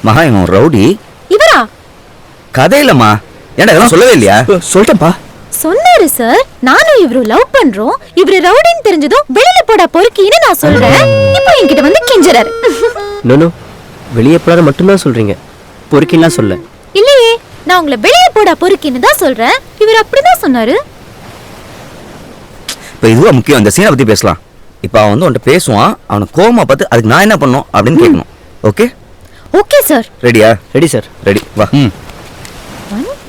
மகா இவன் ரவுடி. இவரா? கதை இல்லம்மா. ஏன்டா இதெல்லாம் சொல்லவே இல்லையா? சொல்லிட்டேன்ப்பா. சொன்னாரு சார். நானும் இவரு லவ் பண்றோம். இவரு ரவுடின்னு தெரிஞ்சதும் வெளியில போடா பொறுக்கின்னு நான் சொல்றேன். இப்போ என்கிட்ட வந்து கெஞ்சறாரு. நோ வெளியே போடாத மட்டும்தான் சொல்றீங்க, பொறுக்கின்லாம் சொல்ல. இல்லையே, நான் உங்களை வெளியே போடா பொறுக்கின்னு தான் சொல்றேன். இவர் அப்படிதான் சொன்னாரு. இப்போ இதுவா முக்கியம், இந்த சீனை பத்தி பேசலாம். இப்போ அவன் வந்து உன்கிட்ட பேசுவான், அவனை கோவமா பார்த்து அதுக்கு நான் என்ன பண்ணணும் அப்படின்னு கேட்கணும். Okay okay sir. ரெடியா? Ready sir. ரெடி, வா. 1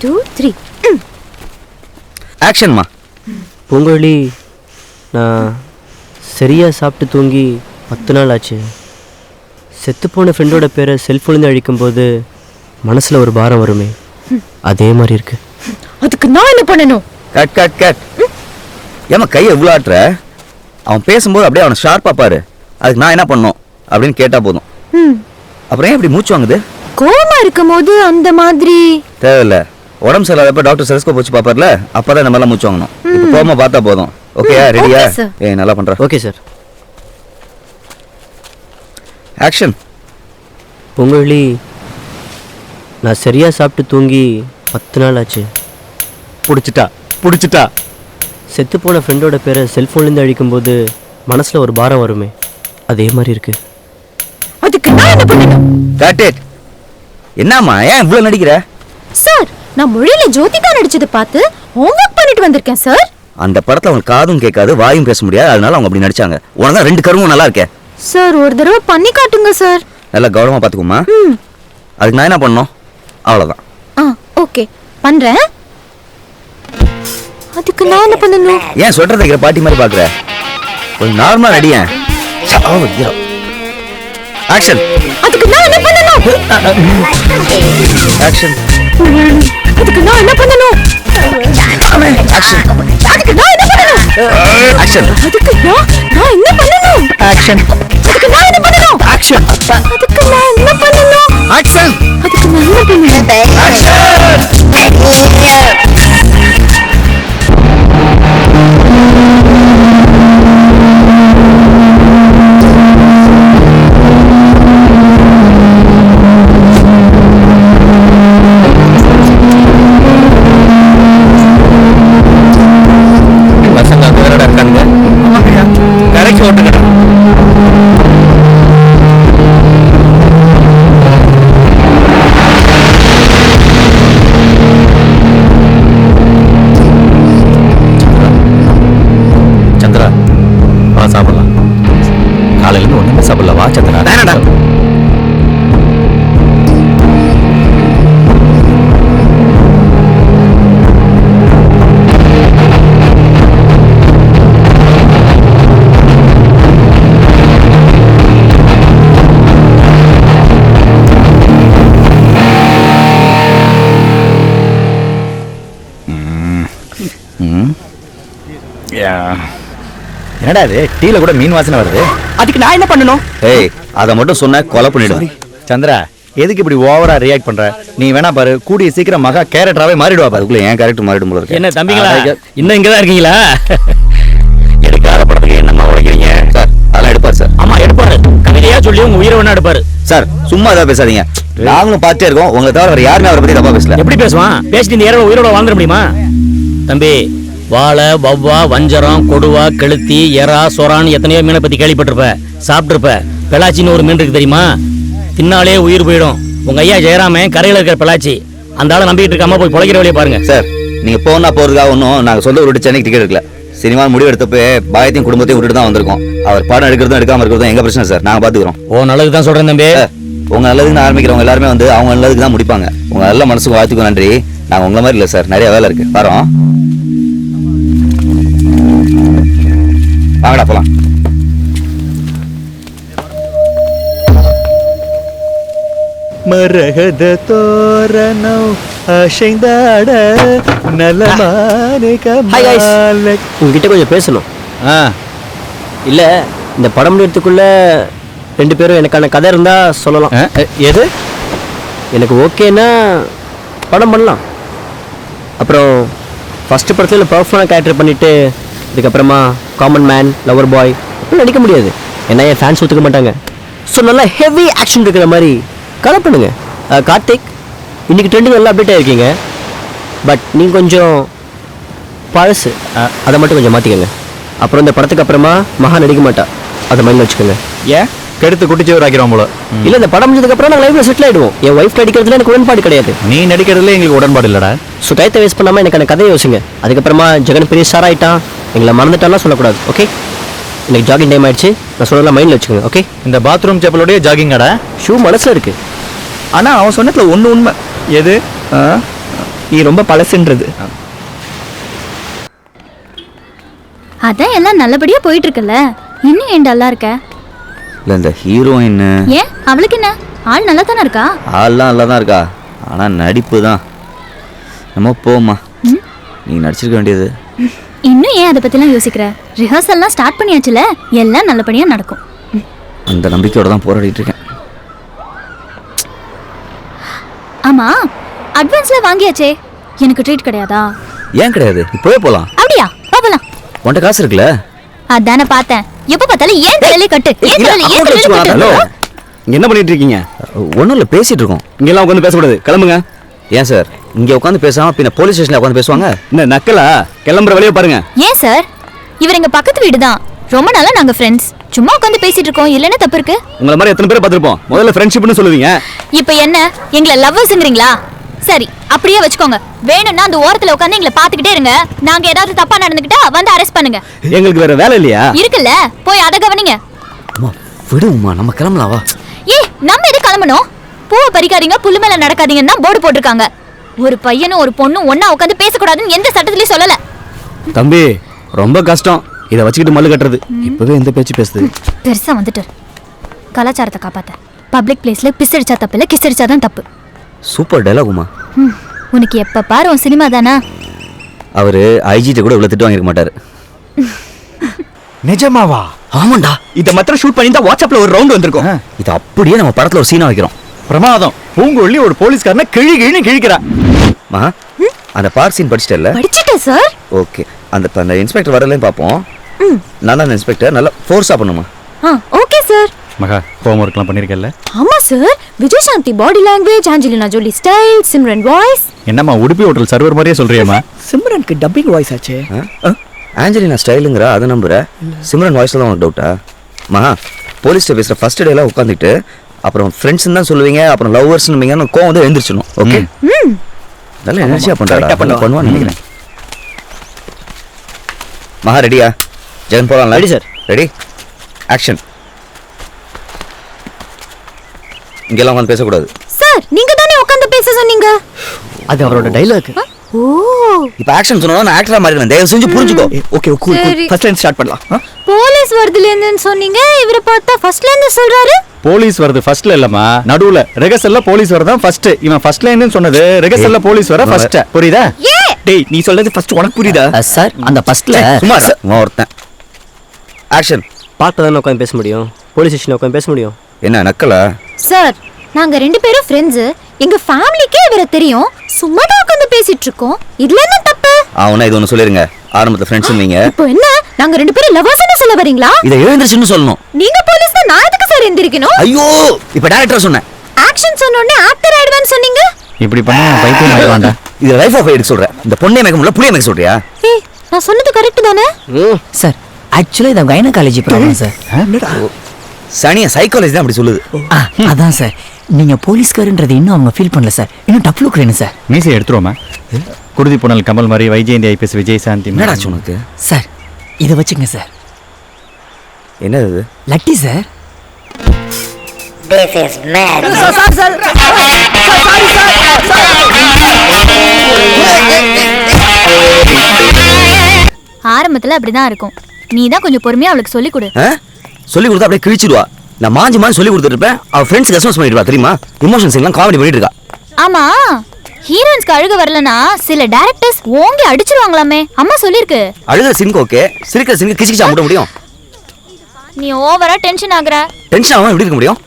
2 3 ஆக்ஷன்மா. பூங்கொழி, நான் சரியா சாப்பிட்டு தூங்கி 10 நாள் ஆச்சு. செத்துப்போன ஃப்ரெண்டோட பேரை செல்ஃபோன்லேருந்து அழிக்கும்போது மனசில் ஒரு பாரம் வருமே, அதே மாதிரி இருக்கு. அதுக்கு நான் என்ன பண்ணணும்? Cut cut cut. ஏமா கையை எவ்வளோ ஆட்டுற? அவன் பேசும்போது அப்படியே அவனை ஷார்ப்பாக பாரு. அதுக்கு நான் என்ன பண்ணணும் அப்படின்னு கேட்டால் போதும். அப்புறம் ஏன் இப்படி மூச்சு வாங்குது? கோவமா இருக்கும் போது அந்த மாதிரி தேவையில்ல. உடம்பு சரியில்லாதப்ப டாக்டர் செலஸ்கோப் வச்சு பார்ப்பார்ல, அப்பதான் இந்த மாதிரிலாம் மூச்சு வாங்கணும். இப்போ கோவமா பார்த்தா போதும். ஓகேயா? ரெடியா? ஏய் நல்லா பண்ற. Okay sir. ஆக்ஷன். பூங்கொழி, நான் சரியா சாப்பிட்டு தூங்கி 10 நாள் ஆச்சு. பிடிச்சிட்டா. செத்துப்போன ஃப்ரெண்டோட பேரை செல்ஃபோன்லேருந்து அழிக்கும்போது மனசில் ஒரு பாரம் வருமே, அதே மாதிரி இருக்கு. அதுக்கு நான் என்ன பண்ணணும்? Cut it. என்னம்மா ஏன் இவ்வளோ நடிக்கிற? சார், நான் மொழியில ஜோதிகா நடிச்சதை பார்த்து ஹோம்வொர்க் பண்ணிட்டு வந்திருக்கேன் சார். அந்த படத்துல அவங்க காதும் கேட்காது, வாயும் பேச முடியாது, அதனால அவங்க அப்படி நடிச்சாங்க. உனக்கு 2 கருவும் நல்லா இருக்கே சார். ஒரு தடவை பண்ணி காட்டுங்க சார். நல்லா கவனமா பாத்துக்குமா. அதுக்கு நான் என்ன பண்ணணும்? அவ்வளவுதான். ஓகே பண்றேன். அதுக்கு நான் என்ன பண்ணணும்? ஏன் சொல்றத கேக்குற பாட்டி மாதிரி பாக்குற? கொஞ்சம் நார்மலா நடியே. ஆக்ஷன். அதுக்கு நான் என்ன பண்ணணும்? ஆக்ஷன். அதுக்கு நான் என்ன பண்ணணும்? ஆக்ஷன். அதுக்கு நான் என்ன பண்ணணும்? ஆக்ஷன். அதுக்கு நான் என்ன பண்ணணும்? ஆக்ஷன். அதுக்கு நான் என்ன பண்ணணும்? ஆக்ஷன். அதுக்கு நான் என்ன பண்ணணும்? ஆக்ஷன். அதுக்கு நான் என்ன பண்ணணும்? பசங்க அங்க வேறடா இருக்கானுங்க. கரெக்ட் ஓட்டுங்க. சந்திரா, வா சாப்பிடலாம். காலையில இருந்து ஒண்ணுமே சாப்பிடல. வா சந்திரா. வேணாடா. என்னடா இது டீல கூட மீன் வாசனை வருது? அதுக்கு நான் என்ன பண்ணணும்? ஏய், அத மட்டும் சொன்ன கொலை பண்ணிடுவேன். சந்திரா, எதுக்கு இப்படி ஓவரா ரியாக்ட் பண்ற? நீ வேணா பாரு, கூடிய சீக்கிரம் மகா கேரக்டராவே மாறிடுவா பாரு. அதுக்குள்ள ஏன் கேரக்டர் மாறிடும் போல இருக்கு. என்ன தம்பிங்களா, இன்னும் இங்கதான் இருக்கீங்களா? எடுக்காத படத்துக்கு என்னமா உழைக்கிறீங்க சார்? அதெல்லாம் எடுப்பார் சார். ஆமா எடுப்பாரு. கவிதையா சொல்லி உங்க உயிரை வேணா எடுப்பாரு சார். சும்மா ஏதாவது பேசாதீங்க. நாங்களும் பார்த்துட்டே இருக்கோம். உங்களை தவிர வேற யாருமே அவரை பத்தி தப்பா பேசல. எப்படி பேசுவான்? பேசிட்டு இந்த இரவு உயிரோட வாழ்ந்துட முடியுமா? தம்பி, வாழை, வவ்வா, வஞ்சரம், கொடுவா, கெளுத்தி, எறா, சொரான்னு எத்தனையோ மீனை பத்தி கேள்விப்பட்டிருப்ப, சாப்பிட்டுருப்ப. பெலாச்சின்னு ஒரு மீன் இருக்கு தெரியுமா? தின்னாலே உயிர் போயிடும். உங்க ஐயா ஜெயராமன் கரையில இருக்கிற பெலாச்சி. அந்த ஆளை நம்பிட்டு இருக்காம போய் பொழைக்கிற வழியை பாருங்க சார். நீங்க போனா போறதுக்காக ஒன்றும் நாங்கள் சொந்த விட்டு சென்னைக்கு டிக்கெட் எடுக்கல. சினிமா முடிவு எடுத்தப்ப பாயத்தையும் குடும்பத்தையும் விட்டுட்டு தான் வந்திருக்கோம். அவர் படம் எடுக்கிறதும் எடுக்காம இருக்கிறதும் எங்க பிரச்சனை சார். நாங்க பாத்துக்கிறோம். ஓ நல்லதுக்கு தான் சொல்றேன் தம்பி. உங்க நல்லதுக்கு ஆரம்பிக்கிறவங்க எல்லாருமே வந்து அவங்க நல்லதுக்கு தான் முடிப்பாங்க. உங்க நல்ல மனசுக்கு வாழ்த்துக்கும் நன்றி. நாங்க உங்களை மாதிரி இல்லை சார், நிறைய வேலை இருக்கு. வரோம், வாங்கடா போலாம். மரகத தோரணம் அசைந்தாட நலமானே கமால. உங்ககிட்ட கொஞ்சம் பேசணும். இல்ல, இந்த படம் முடியறதுக்குள்ள 2 பேரும் எனக்கான கதை இருந்தா சொல்லலாம். எது? எனக்கு ஓகேன்னா படம் பண்ணலாம். அப்புறம் ஃபர்ஸ்ட் படத்தில் பர்ஃபார்மன்ஸ் கேரக்டர் பண்ணிட்டு இதுக்கப்புறமா காமன் மேன், லவர் பாய் அப்படி நடிக்க முடியாது. ஏன்னா என் ஃபேன்ஸ் ஒத்துக்க மாட்டாங்க. ஸோ நல்லா ஹெவி ஆக்ஷன் இருக்கிற மாதிரி கதை பண்ணுங்க. கார்த்திக், இன்னைக்கு ட்ரெண்டு நல்லா அப்டேட் ஆகிருக்கீங்க. பட் நீங்கள் கொஞ்சம் பழசு, அதை மட்டும் கொஞ்சம் மாற்றிக்கோங்க. அப்புறம் இந்த படத்துக்கு அப்புறமா மகா நடிக்க மாட்டா, அதை மைண்டில் வச்சுக்கோங்க. ஏன் கெடுத்து குட்டிச்சவர் ஆக்கிறோம் போல? இல்லை, இந்த படம் முடிஞ்சதுக்கப்புறம் நாங்கள் லைஃப்பில் செட்டில் ஆகிடுவோம். என் ஒய்ஃப் நடிக்கிறதுல எனக்கு உடன்பாடு கிடையாது. நீ நடிக்கிறதுல எங்களுக்கு உடன்பாடு இல்லடா. ஸோ டயத்தை வேஸ்ட் பண்ணாமல் எனக்கு அந்த கதையை யோசிங்க. அதுக்கப்புறமா ஜெகன் பெரிய ஸ்டார் ஆகிட்டான், எங்களை மறந்துட்டாலாம் சொல்லக்கூடாது. ஓகே, இன்னைக்கு ஜாகிங் டைம் ஆயிடுச்சு, நான் சொல்லலாம் மைண்டில் வச்சுக்கோங்க. ஓகே, இந்த பாத்ரூம் செப்பலோடய ஜாகிங்காடா? ஷூ மனசில் இருக்கு. ஆனா அவன் சொன்னதுல ஒண்ணு உண்மை. எது? நீ ரொம்ப பழசுன்றது. அதான் எல்லாம் நல்லபடியா போயிட்டு இருக்குல்ல, இன்னும் ஏன் டல்லா இருக்க? இல்ல இந்த ஹீரோயின் ஏன், அவளுக்கு என்ன, ஆள் நல்லா தானே இருக்கா? ஆள்லாம் நல்லா தான் இருக்கா, ஆனா நடிப்பு தான். நம்ம போமா, நீ நடிச்சிருக்க வேண்டியது. இன்னும் ஏன் அதை பத்திலாம் யோசிக்கிற? ரிஹர்சல்லாம் ஸ்டார்ட் பண்ணியாச்சுல, எல்லாம் நல்லபடியா நடக்கும். அந்த நம்பிக்கையோட தான் போராடிட்டு இருக்கேன். ஆமா, அட்வான்ஸ்ல வாங்கியாச்சே, எனக்கு ட்ரீட் கிடையாதா? ஏன் கிடையாது, இப்போவே போலாம். அப்படியா, பாக்கலாம். உன்கிட்ட காசு இருக்குல்ல? அதானே பார்த்தேன். எப்ப பார்த்தாலும் ஏன் தலையில கட்டு, ஏன் தலையில, ஏன் தலையில கட்டு? ஹலோ, என்ன பண்ணிட்டு இருக்கீங்க? ஒன்றும் இல்லை, பேசிட்டு இருக்கோம். இங்கெல்லாம் உட்காந்து பேசக்கூடாது, கிளம்புங்க. ஏன் சார் இங்கே உட்காந்து பேசாம பின்ன போலீஸ் ஸ்டேஷன்ல உட்காந்து பேசுவாங்க? இந்த நக்கலா, கிளம்புற வழியை பாருங்க. ஏன் சார், இவர் எங்க பக்கத்து வீடு தான், ரொம்ப நாளா நாங்க ஃப்ரெண்ட்ஸ். சும்மா உட்காந்து பேசிட்டு இருக்கோம், இல்லன்னா தப்பு இருக்கு? உங்களை மாதிரி எத்தனை பேரை பார்த்துருப்போம். முதல்ல ஃப்ரெண்ட்ஷிப்னு சொல்லுவீங்க, இப்போ என்ன எங்களை லவ்வர்ஸ்ங்கறீங்களா? சரி, அப்படியே வச்சுக்கோங்க. வேணும்னா அந்த ஓரத்துல உட்காந்து எங்களை பாத்துக்கிட்டே இருங்க. நாங்க ஏதாவது தப்பா நடந்துக்கிட்டா வந்து அரெஸ்ட் பண்ணுங்க. எங்களுக்கு வேற வேலை இல்லையா? இருக்குல்ல, போய் அதை கவனிங்க. அம்மா விடுமா, நம்ம கிளம்பலாம் வா. நம்ம எது கிளம்பணும்? பூவை பறிக்காதீங்க, புல்லு மேல நடக்காதீங்கன்னு தான் போர்டு போட்டிருக்காங்க. ஒரு பையனும் ஒரு பொண்ணும் ஒன்னா உட்காந்து பேசக்கூடாதுன்னு எந்த சட்டத்திலயும் சொல்லல. தம்பி ரொம்ப கஷ்டம் இதை வச்சுக்கிட்டு மல்லு கட்டுறது. இப்பவே எந்த பேச்சு பேசுது? பெருசா வந்துட்டு கலாச்சாரத்தை காப்பாத்த பப்ளிக் பிளேஸ்ல பிஸ் அடிச்சா தப்பு இல்ல, கிஸ் அடிச்சாதான் தப்பு. சூப்பர் டைலாகுமா. உனக்கு எப்ப பாரு உன் சினிமா தானா? அவரு ஐஜிட்ட கூட இவ்வளவு திட்டு வாங்கிருக்க மாட்டாரு. நிஜமாவா? ஆமாண்டா, இதை மாத்திரம் ஷூட் பண்ணி தான் வாட்ஸ்அப்ல ஒரு ரவுண்ட் வந்திருக்கும். இது அப்படியே நம்ம படத்துல ஒரு சீனா வைக்கிறோம். பிரமாதம். பூங்கொல்லி ஒரு போலீஸ்காரனை கிழி கிழிக்கிறா. மகா, அந்த பார்ட் சீன் படிச்சிட்டல? படிச்சிட்டேன் சார். ஓகே, அந்த இன்ஸ்பெக்டர் வரலையும் பார்ப்போம். நல்லா அந்த இன்ஸ்பெக்டர் நல்லா ஃபோர்ஸா பண்ணுமா? Okay sir. மகா, ஹோம் ஒர்க்லாம் பண்ணிருக்கல? ஆமா சார், விஜய் சாந்தி பாடி லாங்குவேஜ், ஆஞ்சலினா ஜோலி ஸ்டைல், சிம்ரன் வாய்ஸ். என்னம்மா உடுப்பி ஹோட்டல் சர்வர் மாதிரியே சொல்றியம்மா? சிம்ரனுக்கு டப்பிங் வாய்ஸ் ஆச்சு. ஆஞ்சலினா ஸ்டைலுங்கிற அதை நம்புற, சிம்ரன் வாய்ஸ்ல தான் உனக்கு டவுட்டா? மகா, போலீஸ்ல பேசுற ஃபர்ஸ்ட் டேலாம் உட்காந்துட்டு அப்புறம் ஃப்ரெண்ட்ஸ் தான் சொல்லுவீங்க, அப்புறம் லவ்வர்ஸ்னுவீங்க, கோவம் வந்து எழுந்திரிச்சிடணும். ஓகே, நல்லா எனர்ஜியா பண்றாடா, பண்ணுவான்னு நினைக்கிறேன். மகா ரெடியா? ஜெகன் போலாம். Ready sir. Ready, action. இங்கெல்லாம் உட்காந்து பேசக்கூடாது சார். நீங்க தானே உட்கார்ந்து பேச சொன்னீங்க. அது அவரோட டைலாக். ஓ, இப்போ ஆக்ஷன் சொன்னா நான் ஆக்டரா மாறிடுவேன், தயவு செஞ்சு புரிஞ்சுக்கோ. ஓகே கூல் கூல், சரி. ஃபர்ஸ்ட் லைன் ஸ்டார்ட் பண்ணலாம். போலீஸ் வருதுல இருந்துன்னு சொன்னீங்க, இவரை பார்த்தா ஃபர்ஸ்ட்ல இருந்து சொல்றாரு. போலீஸ் வருது ஃபர்ஸ்ட்ல இல்லம்மா, நடுவுல. ரெகசல்ல போலீஸ் வரதான் ஃபர்ஸ்ட். இவன் ஃபர்ஸ்ட் லைன்னு சொன்னது, ரெகசல்ல போலீஸ் வர ஃபர்ஸ்ட். புரியுதா? டேய், நீ சொல்றது ஃபர்ஸ்ட் உனக்கு புரியுதா? சார், அந்த ஃபர்ஸ்ட்ல சும்மா இரு, உன் ஒருத்தன். ஆக்ஷன். பார்த்து தானே உட்காந்து பேச முடியும், போலீஸ் ஸ்டேஷன் உட்காந்து பேச முடியும். என்ன நக்கலா? சார், நாங்க ரெண்டு பேரும் ஃப்ரெண்ட்ஸ், எங்க ஃபேமிலிக்கே இவரை தெரியும், சும்மா தான் உட்கார்ந்து பேசிட்டு இருக்கோம். இதுல என்ன தப்பு? அவனா இது ஒன்று சொல்லிருங்க, ஆரம்பத்தில் ஃப்ரெண்ட்ஸ் நீங்க. இப்போ என்ன, நாங்க ரெண்டு பேரும் லவர்ஸ்னு சொல்ல வரீங்களா? இதை எழுந்திருச்சுன்னு சொல்லணும். நீங்க போலீஸ் தான், நான் எதுக்கு சார் எந்திரிக்கணும்? ஐயோ, இப்போ டேரக்டரா சொன்னேன். ஆக்ஷன் சொன்ன உடனே ஆக்டர் ஆயிடுவேன்னு சொன்னீங்க. இப்படி பண்ணா பைத்தியம் ஆயிடுவான்டா. இது லைஃப் ஆஃப் எடுக்க சொல்றேன். இந்த பொண்ணே மேக்க முடியல, புளிய மேக்க சொல்றியா? ஏய், நான் சொன்னது கரெக்ட் தானே? சார், ஆக்சுவலா இது கைனகாலஜி ப்ராப்ளம் சார். என்னடா? சனியா சைக்காலஜி தான் அப்படி சொல்லுது. அதான் சார், நீங்க போலீஸ்காரன்றது இன்னும் அவங்க ஃபீல் பண்ணல சார். இன்னும் டப் லுக் வேணும் சார். மீசை எடுத்துருவோமா? குருதி புனல் கமல் மாதிரி, வைஜெயந்தி ஐபிஎஸ் விஜய் சாந்தி. என்னடாச்சு உனக்கு? சார், இதை வச்சுங்க சார். என்னது இது? Lathi sir. This is mad. ஆரம்பத்துல அப்படிதான் இருக்கும். நீ தான் கொஞ்சம் பொறுமையா அவளுக்கு சொல்லி கொடு. சொல்லி கொடுத்தா அப்படியே கிழிச்சிடுவா. நான் மாஞ்சி மாதிரி சொல்லி கொடுத்துட்டு இருப்பேன், அவ ஃப்ரெண்ட்ஸ் கஸ்டமர்ஸ் பண்ணிடுவா தெரியுமா? இமோஷன்ஸ் எல்லாம் காமெடி பண்ணிட்டு இருக்கா. ஆமா, ஹீரோயின்ஸ்க்கு அழுக வரலனா சில டைரக்டர்ஸ் ஓங்கி அடிச்சிருவாங்களாமே, அம்மா சொல்லிருக்கு. அழுகிற சிங்க் ஓகே, சிரிக்கிற சிங்க் கிச்சிக்கிச்சா முட்ட முடியும்? நீ ஓவரா டென்ஷன் ஆகுற. டென்ஷன் ஆகாம எப்படி இருக்க முடியும்?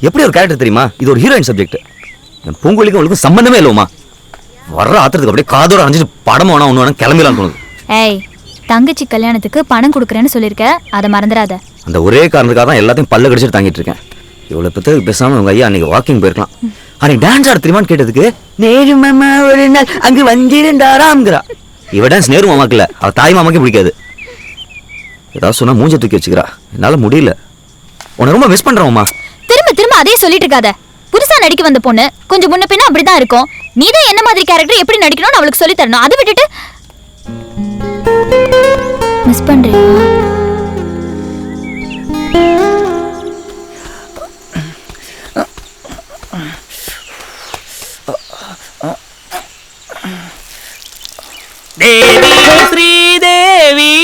எப்படி ஒரு கேரக்டர் தெரியுமா? இது ஒரு ஹீரோயின் சப்ஜெக்ட். என் பூங்குழிக்கும் அவளுக்கும் சம்பந்தமே இல்லைமா. வர்ற ஆத்திரத்துக்கு அப்படியே காதோட அணைஞ்சிட்டு படம் வேணா ஒன்று வேணா கிளம்பிடலான்னு தோணுது. ஏய், தங்கச்சி கல்யாணத்துக்கு பணம் கொடுக்குறேன்னு சொல்லியிருக்க, அதை மறந்துடாத. அந்த ஒரே காரணத்துக்காக தான் எல்லாத்தையும் பல்ல கடிச்சிட்டு தாங்கிட்டு இருக்கேன். இவ்வளோ பற்றி பேசாமல் உங்கள் ஐயா அன்றைக்கி வாக்கிங் போயிருக்கலாம். அன்னைக்கு டான்ஸ் ஆட தெரியுமான்னு கேட்டதுக்கு நேரு மாமா ஒரு நாள் அங்கு வந்திருந்தாராம்ங்கிறா. இவ டான்ஸ் நேரு மாமாக்கு அவ தாய் மாமாக்கே பிடிக்காது. ஏதாவது சொன்னா மூஞ்ச தூக்கி வச்சுக்கிறா. என்னால முடியல. உன்னை ரொம்ப மிஸ் பண்றோம்மா. திரும்ப திரும்ப அதே சொல்லிட்டு இருக்காத. புதுசா நடிக்க வந்த பொண்ணு கொஞ்சம் முன்ன பின்ன அப்படிதான் இருக்கும். நீதான் என்ன மாதிரி கேரக்டர் எப்படி நடிக்கணும்னு அவளுக்கு சொல்லி தரணும். அதை விட்டுட்டு மிஸ் பண்றியா? தேவி ஸ்ரீதேவி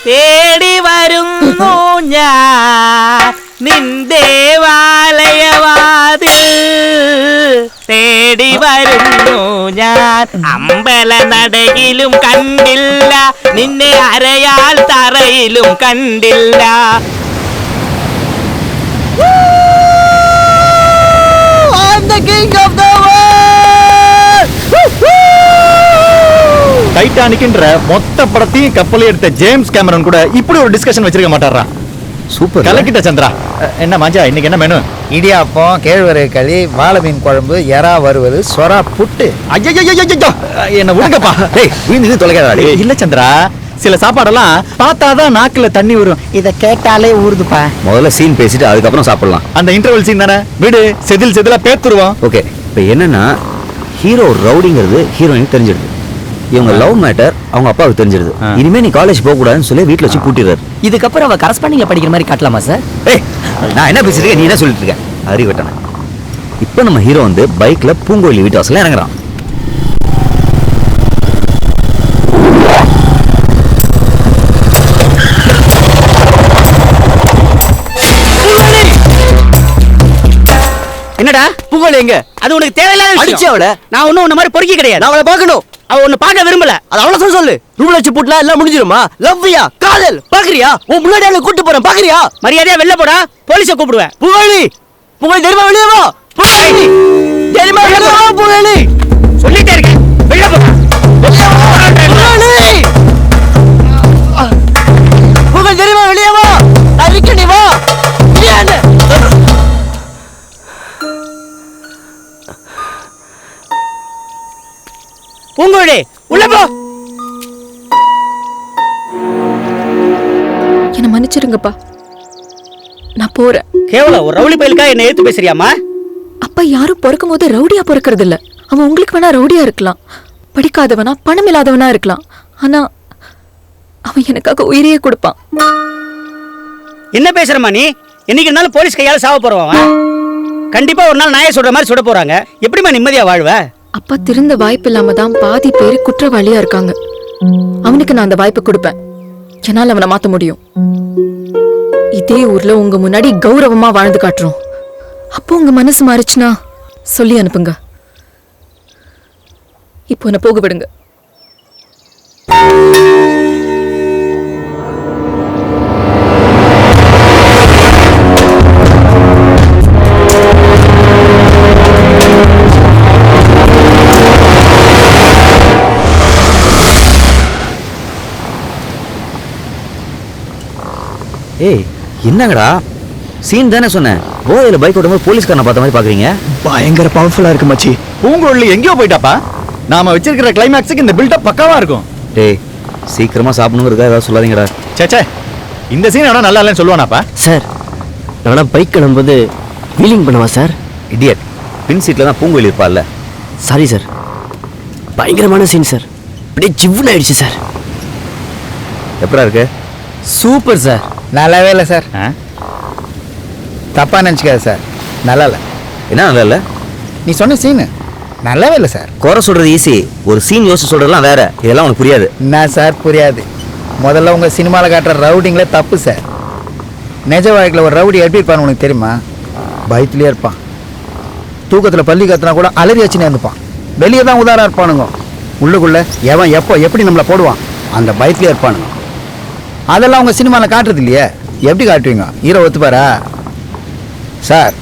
தேடி വരുന്നു ഞാൻ നിൻ ദേവാലയവാതിൽ തേടി വരുന്നു ഞാൻ അമ്പല നടയിലും കണ്ടില്ല നിന്നെ അരയാൽ തറയിലും കണ്ടില്ല. I'm the king of the டைட்டானிக்ன்ற மொத்த படத்தையும் கப்பலே எடுத்த ஜேம்ஸ் கேமரன் கூட இப்படி ஒரு டிஸ்கஷன் வச்சிருக்க மாட்டாரா? சூப்பர். கலக்கிட்ட சந்திரா. என்ன மாஞ்சா இன்னைக்கு என்ன மெனு? இடியாப்பம், கேழ்வரகு களி, வாழை மீன் குழம்பு, எறா வறுவல், சொரா புட்டு. ஐயோ என்ன விடுங்கப்பா. டேய் வீணு தொலைக்காதடா. இல்ல சந்திரா, சில சாப்பாடெல்லாம் பார்த்தாதான் நாக்குல தண்ணி வரும். இத கேட்டாலே ஊறுதுப்பா. முதல்ல சீன் பேசிட்டு அதுக்கப்புறம் சாப்பிடலாம். அந்த இன்டர்வல் சீன் தானே, விடு செதில் செதிலா பேத்துருவோம். ஓகே. இப்போ என்னன்னா ஹீரோ ரவுடிங்கிறது ஹீரோயினுக்கு தெரிஞ்சிடுது. இவங்க லவ் மேட்டர் அவங்க அப்பாவுக்கு தெரிஞ்சிருது. இனிமே நீ காலேஜ் போக கூடாதுன்னு சொல்லி வீட்டுல வச்சு பூட்டிடுறாரு. இதுக்கப்புறம் அவ கரஸ்பாண்டிங்ல படிக்கிற மாதிரி காட்டலாமா சார்? ஏய் நான் என்ன பேசிட்டு இருக்கேன், நீ என்ன சொல்லிட்டு இருக்க? அறிவட்டன. இப்போ நம்ம ஹீரோ வந்து பைக்ல பூங்கோயில் வீட்டு வாசல்ல இறங்குறான். என்னடா புகழ் எங்க? அது உனக்கு தேவையில்லாத விஷயம். அடிச்சு அவள. நான் ஒன்னும் உன்ன மாதிரி பொறுக்கி கிடையாது. நான் அவளை பார்க்கணும். அவ உன்னை பார்க்க விரும்பல. அது அவளை சொல்லு. ரூம்ல வச்சு போட்டுலாம் எல்லாம் முடிஞ்சிருமா? லவ்வியா காதல் பாக்குறியா? உன் முன்னாடி அவளை கூட்டு போறேன் பாக்குறியா? மரியாதையா வெளில போடா, போலீஸ கூப்பிடுவேன். புகழி புகழ் தெரியுமா வெளியே வா. புகழி தெரியுமா வெளியே வா. புகழி சொல்லிட்டே இருக்கேன், வெளில போ. புகழி புகழ் தெரியுமா வெளியே வா. அறிக்க நீ வா. பூங்கோழி உள்ள போ. என்ன மன்னிச்சிருங்கப்பா, நான் போறேன். கேவலம் ஒரு ரவுடி பயலுக்கா என்ன ஏத்து பேசுறியாமா? அப்பா யாரும் பிறக்கும் போது ரவுடியா பிறக்கிறது இல்ல. அவன் உங்களுக்கு வேணா ரவுடியா இருக்கலாம், படிக்காதவனா பணம் இல்லாதவனா இருக்கலாம். ஆனா அவன் எனக்காக உயிரையே கொடுப்பான். என்ன பேசுறமா நீ? என்னைக்கு இருந்தாலும் போலீஸ் கையால சாவ போறவன். கண்டிப்பா ஒரு நாள் நாயை சுடுற மாதிரி சுட போறாங்க. எப்படிமா நிம்மதியா வாழ்வ? அப்பா திருந்த வாய்ப்பு இல்லாம தான் பாதி பேரு குற்றவாளியா இருக்காங்க. அவனுக்கு நான் அந்த வாய்ப்பு கொடுப்பேன். என்னால அவனை மாத்த முடியும். இதே ஊர்ல உங்க முன்னாடி கௌரவமா வாழ்ந்து காட்டுறோம். அப்போ உங்க மனசு மாறிச்சுன்னா சொல்லி அனுப்புங்க. இப்போ என்ன போக விடுங்க. ஏய் என்னங்கடா சீன் தானே சொன்னேன். போதையில பைக் ஓட்டும்போது போலீஸ்காரனை பார்த்த மாதிரி பாக்குறீங்க. பயங்கர பவர்ஃபுல்லா இருக்கு மச்சி. பூங்கோழி எங்கேயோ போயிட்டாப்பா. நாம வச்சிருக்கிற கிளைமேக்ஸுக்கு இந்த பில்டப் பக்காவா இருக்கும். டேய் சீக்கிரமா சாப்பிடணுங்கிறதா ஏதாவது சொல்லாதீங்கடா. சேச்சே இந்த சீன் ஆனா நல்லா இல்லைன்னு சொல்லுவானாப்பா. சார் நானா பைக் கிளம்பும்போது வீலிங் பண்ணுவா சார்? இடியட். பின் சீட்ல தான் பூங்கோயில் இருப்பாள்ல. சாரி சார், பயங்கரமான சீன் சார். அப்படியே ஜிவ்னு ஆயிடுச்சு சார். எப்படா இருக்கு? Super sir. நல்லாவே இல்லை சார். ஆ? தப்பா நினச்சிக்காத சார், நல்லா இல்லை. என்ன நல்லா இல்ல? நீ சொன்ன சீனு நல்லாவே இல்லை சார். குறை சொல்றது ஈஸி, ஒரு சீன் யோசிச்சு சொல்றதுலாம் வேற. இதெல்லாம் உனக்கு புரியாது. என்ன சார் புரியாது? முதல்ல உங்கள் சினிமாவில் காட்டுற ரவுடிங்களே தப்பு சார். நிஜ வாழ்க்கையில் ஒரு ரவுடி எப்படி இருப்பான்னு உனக்கு தெரியுமா? பயத்துலேயே இருப்பான். தூக்கத்தில் பள்ளி கத்துனா கூட அலறி வச்சுன்னு இருப்பான். வெளியே தான் உதாரணம் இருப்பானுங்க. உள்ளுக்குள்ளே எவன் எப்போ எப்படி நம்மளை போடுவான் அந்த பயத்துலேயே இருப்பானுங்க. அதெல்லாம் உங்கள் சினிமாவில் காட்டுறது இல்லையே. எப்படி காட்டுவீங்க? ஹீரோ ஒத்துப்பாரா? சார்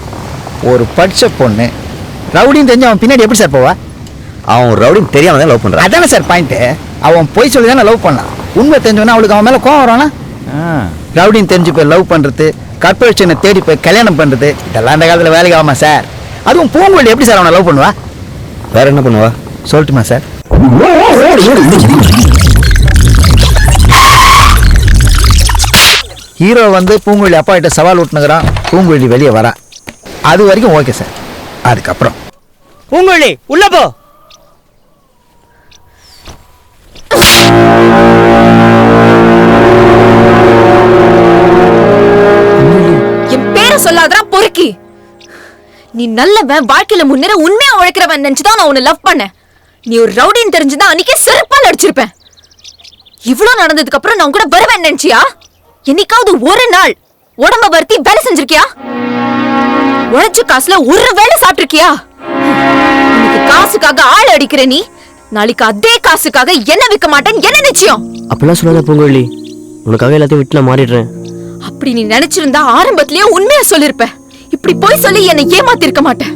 ஒரு படித்த பொண்ணு ரவுடின்னு தெரிஞ்சு அவன் பின்னாடி எப்படி சார் போவா? அவன் ஒரு ரவுடின்னு தெரியாம தான் லவ் பண்றான். அதானே சார் பாயிண்ட்டு. அவன் போய் சொல்லி தானே லவ் பண்ணான். உண்மை தெரிஞ்சவனா அவளுக்கு அவன் மேலே கோவம் வரானா? ரவுடின்னு தெரிஞ்சு போய் லவ் பண்ணுறது, கற்பழிச்சனை தேடி போய் கல்யாணம் பண்ணுறது, இதெல்லாம் அந்த காலத்தில் வேலைக்கு ஆகாமா சார்? அதுவும் பூங்குழலி எப்படி சார் அவனை லவ் பண்ணுவா? வேற என்ன பண்ணுவா? சொல்லட்டுமா சார்? ஹீரோ வந்து பூங்குழலி அப்பா கிட்ட சவால் விட்டுனுக்குறான், பூங்குழலி வெளியே வரா. அது வரைக்கும் ஓகே சார். அதுக்கப்புறம் பூங்குழலி உள்ள போ. என் பேரை சொல்லாதடா பொறுக்கி. நீ நல்லவன், வாழ்க்கையில முன்னேற உண்மையா உழைக்கிறவன் நினைச்சுதான் நான் உன்னை லவ் பண்ணேன். நீ ஒரு ரவுடின்னு தெரிஞ்சுதான் அன்னைக்கே செருப்பால் அடிச்சிருப்பேன். இவ்வளவு நடந்ததுக்கு அப்புறம் நான் கூட வருவேன் நினைச்சியா? என்னைக்காவது ஒரு நாள் உடம்ப வருத்தி வேலை செஞ்சிருக்கியா? உழைச்ச காசுல ஒரு வேலை சாப்பிட்டிருக்கியா? இன்னைக்கு காசுக்காக ஆள் அடிக்கிற நீ நாளைக்கு அதே காசுக்காக என்ன விற்க மாட்டேன்னு என்ன நிச்சயம்? அப்படிலாம் சொல்லாத பூங்குழலி, உனக்காக எல்லாத்தையும் விட்டு நான் மாறிடுறேன். அப்படி நீ நினைச்சிருந்தா ஆரம்பத்திலேயே உண்மையா சொல்லிருப்ப. இப்படி போய் சொல்லி என்னை ஏமாத்திருக்க மாட்டேன்.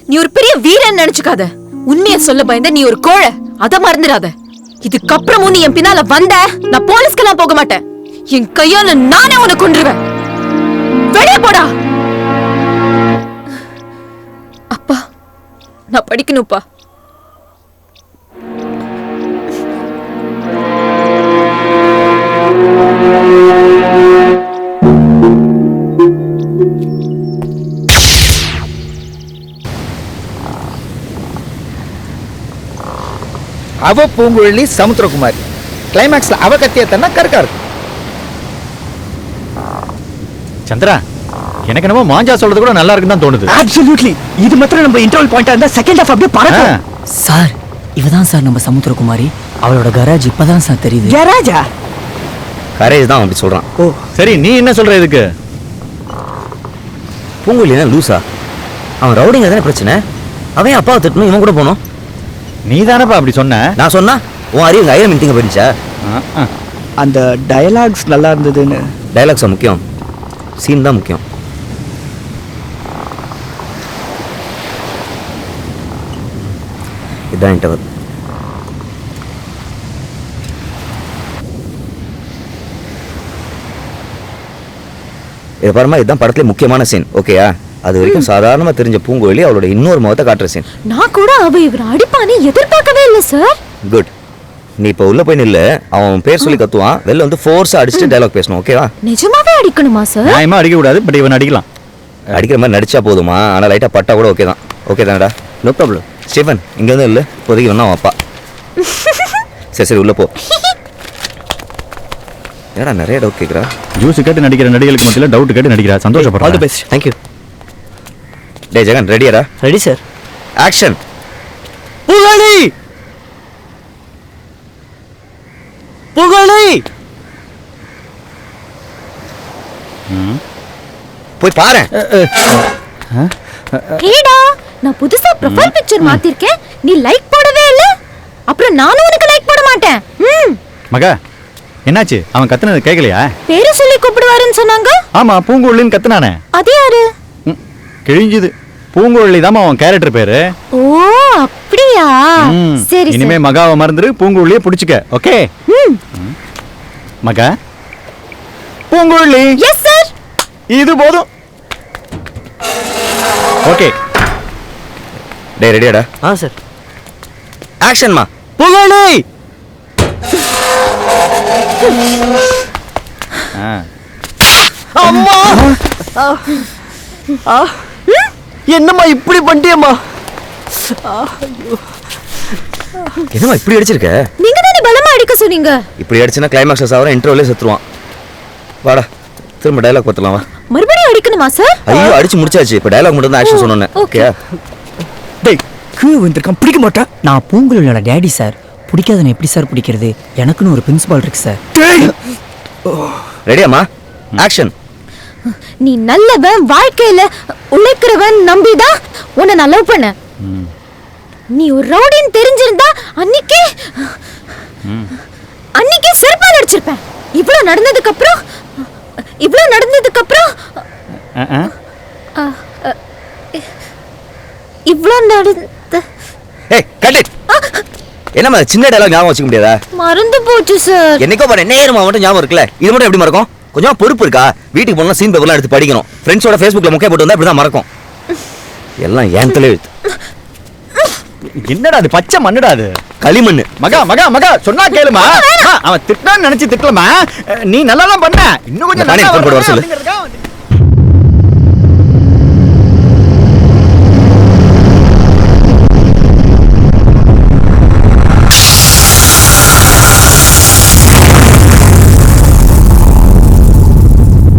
நீ ஒரு பெரிய வீரன் நினைச்சுக்காத. உண்மைய சொல்ல பயந்த நீ ஒரு கோழை, அத மறந்துடாத. இதுக்கப்புறமும் நீ என் பின்னால வந்த, நான் போலீஸ்க்கெல்லாம் போக மாட்டேன். என் கையால நானே உன்னை கொன்றுவேன். வெளியே போடா. அப்பா, நான் படிக்கணும்ப்பா. அவ பூங்குழலி சமுத்திரகுமாரி. கிளைமேக்ஸ்ல அவ கத்திய தன்னா கருக்கா இருக்கும். சந்திரா, எனக்கு என்னமோ மாஞ்சா சொல்றது கூட நல்லா இருக்குன்னு தான் தோணுது. அப்சல்யூட்லி. இது மாத்திரம் நம்ம இன்டர்வல் பாயிண்டா இருந்தா செகண்ட் ஹாஃப் அப்படியே பறக்கும். சார், இவதான் சார் நம்ம சமுத்திரகுமாரி. அவளோட கராஜ் இப்பதான் சார் தெரியுது. கராஜா? கரேஜ் தான் அப்படி சொல்றான். ஓ சரி, நீ என்ன சொல்ற இதுக்கு? பூங்குழலி என்ன லூசா? அவன் ரவுடிங்க தானே பிரச்சனை. அவன் அப்பாவை திட்டணும், இவன் கூட போனோம். நீ தானப்பா அப்படி சொன்ன. நான் சொன்னா உன் அறிவு ஐரம் மின்திங்க போயிடுச்சா? அந்த டயலாக்ஸ் நல்லா இருந்ததுன்னு. டைலாக்ஸா முக்கியம்? சீன் தான் முக்கியம். இதான் இன்டர்வல். இதை பாருமா, இதுதான் படத்துல முக்கியமான சீன். ஓகேயா? அது வரைக்கும் சாதாரணமா தெரிஞ்ச பூங்குழலி அவளோட இன்னொரு முகத்தை காட்டுற சீன். நான் கூட அவ இவர் அடிப்பானே எதிர்பார்க்கவே இல்லை சார். குட். நீ இப்ப உள்ள போய் நில்லு. அவன் பேர் சொல்லி கத்துவான். வெளில வந்து ஃபோர்ஸா அடிச்சுட்டு டயலாக் பேசணும். ஓகேவா? நிஜமாவே அடிக்கணுமா சார்? நியாயமா அடிக்க கூடாது, பட் இவன் அடிக்கலாம். அடிக்கிற மாதிரி நடிச்சா போதுமா? ஆனா லைட்டா பட்டா கூட ஓகே தான். ஓகே தானடா? No problem. ஸ்டீஃபன், இங்க வந்து இல்ல. இப்போதைக்கு வேணா அவன் அப்பா. சரி சரி, உள்ள போ. ஏடா நிறைய டவுட் கேக்குறா. ஜூஸ் கேட்டு நடிக்கிற நடிகளுக்கு மத்தியில டவுட் கேட்டு நடிக்கிறா. ஆல் தி சந்தோஷப்படுறேன். பெஸ்ட். தேங்க்யூ. டேய் ஜெகன், ரெடியாடா? Ready sir. ஆக்ஷன். புகழி புகழி போய் பாரு. ஏடா, நான் புதுசா ப்ரொஃபைல் பிக்சர் மாத்திருக்கேன். நீ லைக் போடவே இல்ல. அப்புறம் நானும் உனக்கு லைக் போட மாட்டேன். மகா, என்னாச்சு? அவன் கத்துனது கேட்கலையா? பேரு சொல்லி கூப்பிடுவாருன்னு சொன்னாங்க. ஆமா, பூங்குழலின்னு கத்துனானே. அது யாரு? கிழிஞ்சுது. பூங்குழலி தான் அவன் கேரக்டர் பேரு. ஓ அப்படியா? சரி இனிமே மகாவை மறந்துரு, பூங்குழலியை புடிச்சுக்க. ஓகே? மகா, பூங்குழலி. Yes sir. இது போதும். ஓகே. டேய் ரெடியாடா? சார். ஆக்ஷன்மா. புகழி அம்மா. என்னம்மா இப்படி பண்ணிட்டியம்மா? என்னம்மா இப்படி அடிச்சிருக்க? நீங்க தானே பலமா அடிக்க சொன்னீங்க. இப்படி அடிச்சுனா கிளைமாக்ஸ் ஆவற இன்ட்ரோலே செத்துருவான். வாடா, திரும்ப டயலாக் பார்த்தலாம் வா. மறுபடியும் அடிக்கணுமா சார்? ஐயோ, அடிச்சு முடிச்சாச்சு. இப்ப டயலாக் மட்டும் தான் ஆக்ஷன் சொன்னேன். ஓகேயா? டேய், கீழ வந்திருக்கான், பிடிக்க மாட்டேன். நான் பூங்குழலியோட டேடி சார். பிடிக்காதன எப்படி சார் பிடிக்கிறது? எனக்குன்னு ஒரு பிரின்சிபால் இருக்கு சார். ரெடியாமா? ஆக்ஷன். நீ நல்லவன், வாழ்க்கையில உழைக்கிறவன் நம்பிதான் உன்னை நான் லவ் பண்ண. நீ ஒரு ரவுடின்னு தெரிஞ்சிருந்தா அன்னைக்கே செருப்பால் அடிச்சிருப்பேன். இவ்வளவு நடந்ததுக்கு அப்புறம் ஏய் கட் இட். என்னம்மா சின்ன டயலாக் ஞாபகம் வச்சுக்க முடியாதா? மறந்து போச்சு சார். என்னைக்கோ பாரு, நேரமா மட்டும் ஞாபகம் இருக்குல்ல. இது மட்டும் எப்படி மறக்கும்? கொஞ்சம் பொறுப்பு இருக்கா? வீட்டுக்கு போனா சீன் பேப்பர்லாம் எடுத்து படிக்கணும். ஃப்ரெண்ட்ஸோட ஃபேஸ்புக்ல முக்கிய போட்டு வந்தா இப்படி தான் மறக்கும். எல்லாம் ஏன் தலை எழுத்து. என்னடா அது பச்சை மண்ணுடா அது. களிமண்ணு. மகா மகா மகா சொன்னா கேளுமா. அவன் திட்டான்னு நினைச்சு திட்டலமா. நீ நல்லா தான் பண்ண. இன்னும் கொஞ்சம் நானே நல்லா phone போட்டு வர வரணும் சொல்லு. அப்படிங்கிறதுக்காக